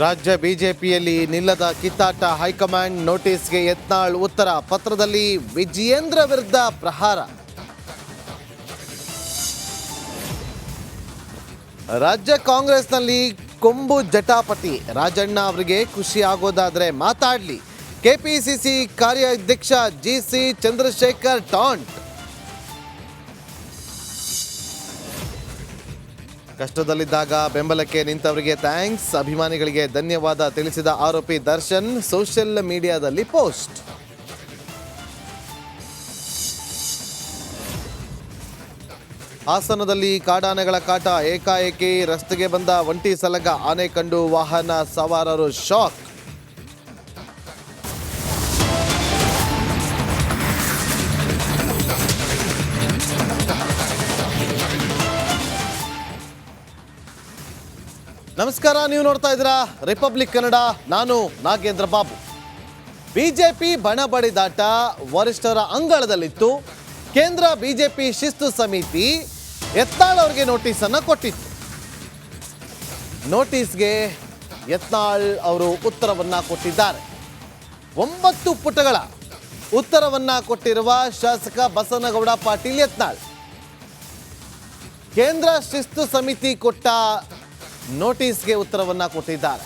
ರಾಜ್ಯ ಬಿಜೆಪಿಯಲ್ಲಿ ನಿಲ್ಲದ ಕಿತ್ತಾಟ, ಹೈಕಮಾಂಡ್ ನೋಟಿಸ್ಗೆ ಯತ್ನಾಳ್ ಉತ್ತರ, ಪತ್ರದಲ್ಲಿ ವಿಜಯೇಂದ್ರ ವಿರುದ್ಧ ಪ್ರಹಾರ. ರಾಜ್ಯ ಕಾಂಗ್ರೆಸ್ನಲ್ಲಿ ಕೊಂಬು ಜಟಾಪಟಿ, ರಾಜಣ್ಣ ಅವರಿಗೆ ಖುಷಿ ಆಗೋದಾದ್ರೆ ಮಾತಾಡ್ಲಿ, ಕೆಪಿಸಿಸಿ ಕಾರ್ಯಾಧ್ಯಕ್ಷ ಜಿಸಿ ಚಂದ್ರಶೇಖರ್ ಟಾಂಟ್. ಕಷ್ಟದಲ್ಲಿದ್ದಾಗ ಬೆಂಬಲಕ್ಕೆ ನಿಂತವರಿಗೆ ಥ್ಯಾಂಕ್ಸ್, ಅಭಿಮಾನಿಗಳಿಗೆ ಧನ್ಯವಾದ ತಿಳಿಸಿದ ಆರೋಪಿ ದರ್ಶನ್ ಸೋಷಿಯಲ್ ಮೀಡಿಯಾದಲ್ಲಿ ಪೋಸ್ಟ್. ಹಾಸನದಲ್ಲಿ ಕಾಡಾನೆಗಳ ಕಾಟ, ಏಕಾಏಕಿ ರಸ್ತೆಗೆ ಬಂದ ಒಂಟಿ ಸಲಗ, ಆನೆ ಕಂಡು ವಾಹನ ಸವಾರರು ಶಾಕ್. ನಮಸ್ಕಾರ, ನೀವು ನೋಡ್ತಾ ಇದ್ದೀರಾ ರಿಪಬ್ಲಿಕ್ ಕನ್ನಡ. ನಾನು ನಾಗೇಂದ್ರ ಬಾಬು. ಬಿಜೆಪಿ ಬಣ ಬಡಿದಾಟ ವರಿಷ್ಠರ ಅಂಗಳದಲ್ಲಿತ್ತು. ಕೇಂದ್ರ ಬಿಜೆಪಿ ಶಿಸ್ತು ಸಮಿತಿ ಯತ್ನಾಳ್ ಅವರಿಗೆ ನೋಟಿಸನ್ನು ಕೊಟ್ಟಿತ್ತು. ನೋಟಿಸ್ಗೆ ಯತ್ನಾಳ್ ಅವರು ಉತ್ತರವನ್ನು ಕೊಟ್ಟಿದ್ದಾರೆ. 9 ಪುಟಗಳ ಉತ್ತರವನ್ನು ಕೊಟ್ಟಿರುವ ಶಾಸಕ ಬಸನಗೌಡ ಪಾಟೀಲ್ ಯತ್ನಾಳ್ ಕೇಂದ್ರ ಶಿಸ್ತು ಸಮಿತಿ ಕೊಟ್ಟ ನೋಟಿಸ್ಗೆ ಉತ್ತರವನ್ನು ಕೊಟ್ಟಿದ್ದಾರೆ.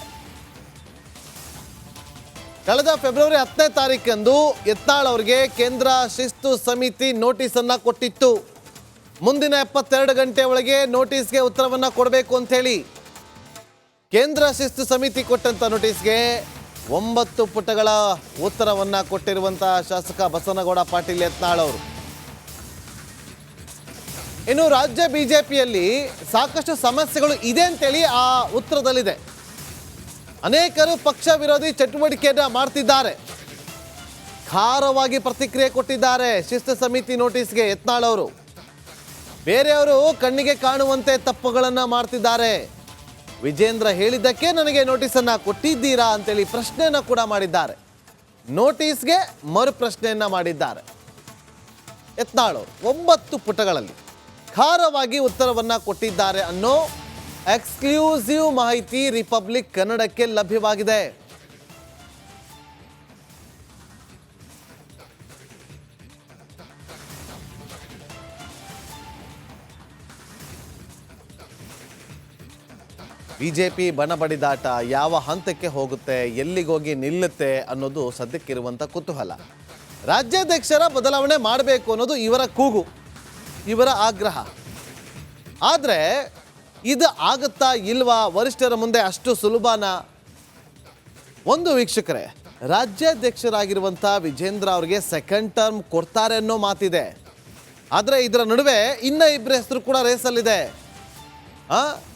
ಕಳೆದ ಫೆಬ್ರವರಿ 10ನೇ ತಾರೀಕಂದು ಯತ್ನಾಳ್ ಅವರಿಗೆ ಕೇಂದ್ರ ಶಿಸ್ತು ಸಮಿತಿ ನೋಟಿಸನ್ನು ಕೊಟ್ಟಿತ್ತು. ಮುಂದಿನ 72 ಗಂಟೆ ಒಳಗೆ ನೋಟಿಸ್ಗೆ ಉತ್ತರವನ್ನು ಕೊಡಬೇಕು ಅಂತ ಹೇಳಿ ಕೇಂದ್ರ ಶಿಸ್ತು ಸಮಿತಿ ಕೊಟ್ಟಂತ ನೋಟಿಸ್ಗೆ 9 ಪುಟಗಳ ಉತ್ತರವನ್ನು ಕೊಟ್ಟಿರುವಂತಹ ಶಾಸಕ ಬಸನಗೌಡ ಪಾಟೀಲ್ ಯತ್ನಾಳ್ ಅವರು. ಇನ್ನು ರಾಜ್ಯ ಬಿಜೆಪಿಯಲ್ಲಿ ಸಾಕಷ್ಟು ಸಮಸ್ಯೆಗಳು ಇದೆ ಅಂತೇಳಿ ಆ ಉತ್ತರದಲ್ಲಿದೆ. ಅನೇಕರು ಪಕ್ಷ ವಿರೋಧಿ ಚಟುವಟಿಕೆಯನ್ನು ಮಾಡ್ತಿದ್ದಾರೆ. ಖಾರವಾಗಿ ಪ್ರತಿಕ್ರಿಯೆ ಕೊಟ್ಟಿದ್ದಾರೆ ಶಿಸ್ತು ಸಮಿತಿ ನೋಟಿಸ್ಗೆ ಯತ್ನಾಳ್ ಅವರು. ಬೇರೆಯವರು ಕಣ್ಣಿಗೆ ಕಾಣುವಂತೆ ತಪ್ಪುಗಳನ್ನು ಮಾಡ್ತಿದ್ದಾರೆ. ವಿಜೇಂದ್ರ ಹೇಳಿದ್ದಕ್ಕೆ ನನಗೆ ನೋಟಿಸನ್ನು ಕೊಟ್ಟಿದ್ದೀರಾ ಅಂತೇಳಿ ಪ್ರಶ್ನೆಯನ್ನು ಕೂಡ ಮಾಡಿದ್ದಾರೆ. ನೋಟಿಸ್ಗೆ ಮರು ಪ್ರಶ್ನೆಯನ್ನ ಮಾಡಿದ್ದಾರೆ ಯತ್ನಾಳ್ ಅವರು. 9 ಪುಟಗಳಲ್ಲಿ ಖಾರವಾಗಿ ಉತ್ತರವನ್ನು ಕೊಟ್ಟಿದ್ದಾರೆ ಅನ್ನೋ ಎಕ್ಸ್ಕ್ಲೂಸಿವ್ ಮಾಹಿತಿ ರಿಪಬ್ಲಿಕ್ ಕನ್ನಡಕ್ಕೆ ಲಭ್ಯವಾಗಿದೆ. ಬಿಜೆಪಿ ಬಣ ಬಡಿದಾಟ ಯಾವ ಹಂತಕ್ಕೆ ಹೋಗುತ್ತೆ, ಎಲ್ಲಿಗೋಗಿ ನಿಲ್ಲುತ್ತೆ ಅನ್ನೋದು ಸದ್ಯಕ್ಕಿರುವಂಥ ಕುತೂಹಲ. ರಾಜ್ಯಾಧ್ಯಕ್ಷರ ಬದಲಾವಣೆ ಮಾಡಬೇಕು ಅನ್ನೋದು ಇವರ ಕೂಗು, ಇವರ ಆಗ್ರಹ. ಆದರೆ ಇದು ಆಗುತ್ತಾ ಇಲ್ವಾ, ವರಿಷ್ಠರ ಮುಂದೆ ಅಷ್ಟು ಸುಲಭನ? ಒಂದು ವೀಕ್ಷಕರೇ, ರಾಜ್ಯಾಧ್ಯಕ್ಷರಾಗಿರುವಂಥ ವಿಜೇಂದ್ರ ಅವರಿಗೆ ಸೆಕೆಂಡ್ ಟರ್ಮ್ ಕೊಡ್ತಾರೆ ಅನ್ನೋ ಮಾತಿದೆ. ಆದರೆ ಇದರ ನಡುವೆ ಇನ್ನ 2 ಹೆಸರು ಕೂಡ ರೇಸಲ್ಲಿದೆ.